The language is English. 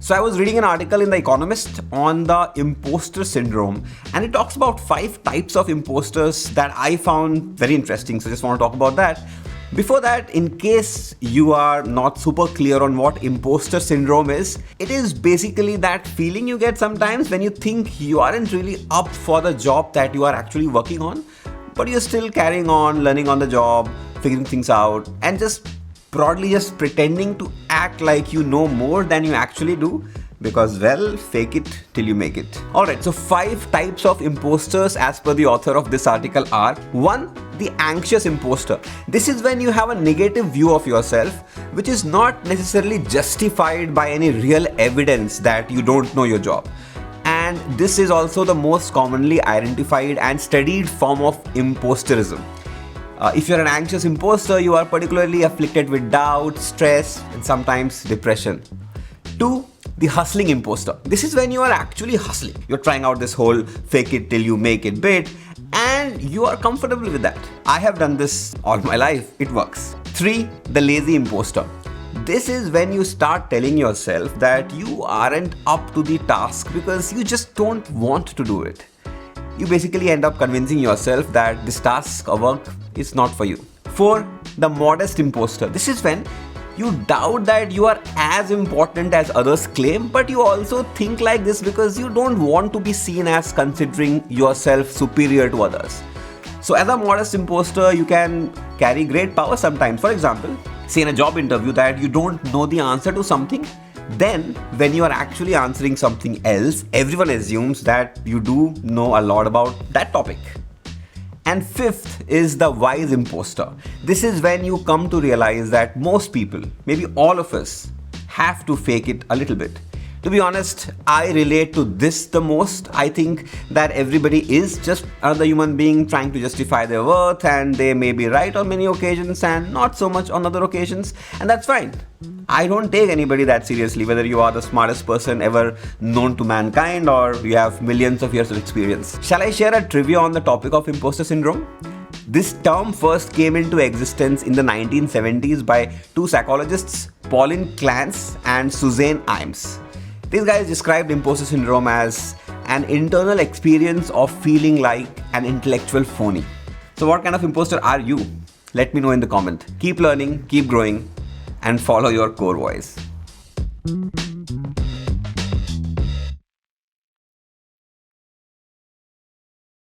So I was reading an article in The Economist on the imposter syndrome, and it talks about 5 types of imposters that I found very interesting. So just want to talk about that. Before that, in case you are not super clear on what imposter syndrome is, it is basically that feeling you get sometimes when you think you aren't really up for the job that you are actually working on, but you're still carrying on, learning on the job, figuring things out, and just broadly just pretending to act like you know more than you actually do, because, well, fake it till you make it. Alright, so 5 types of imposters as per the author of this article are: 1. The anxious imposter. This is when you have a negative view of yourself, which is not necessarily justified by any real evidence that you don't know your job. And this is also the most commonly identified and studied form of imposterism. If you're an anxious imposter, you are particularly afflicted with doubt, stress, and sometimes depression. 2. The hustling imposter. This is when you are actually hustling. You're trying out this whole fake it till you make it bit, and you are comfortable with that. I have done this all my life. It works. 3. The lazy imposter. This is when you start telling yourself that you aren't up to the task because you just don't want to do it. You basically end up convincing yourself that this task or work is not for you. 4. The modest imposter. This is when you doubt that you are as important as others claim, but you also think like this because you don't want to be seen as considering yourself superior to others. So as a modest imposter, you can carry great power sometimes. For example, say in a job interview that you don't know the answer to something, then when you are actually answering something else, everyone assumes that you do know a lot about that topic. And 5th is the wise imposter. This is when you come to realize that most people, maybe all of us, have to fake it a little bit. To be honest, I relate to this the most. I think that everybody is just another human being trying to justify their worth, and they may be right on many occasions and not so much on other occasions, and that's fine. I don't take anybody that seriously, whether you are the smartest person ever known to mankind or you have millions of years of experience. Shall I share a trivia on the topic of imposter syndrome? This term first came into existence in the 1970s by 2 psychologists, Pauline Clance and Suzanne Imes. These guys described imposter syndrome as an internal experience of feeling like an intellectual phony. So what kind of imposter are you? Let me know in the comment. Keep learning, keep growing, and follow your core voice.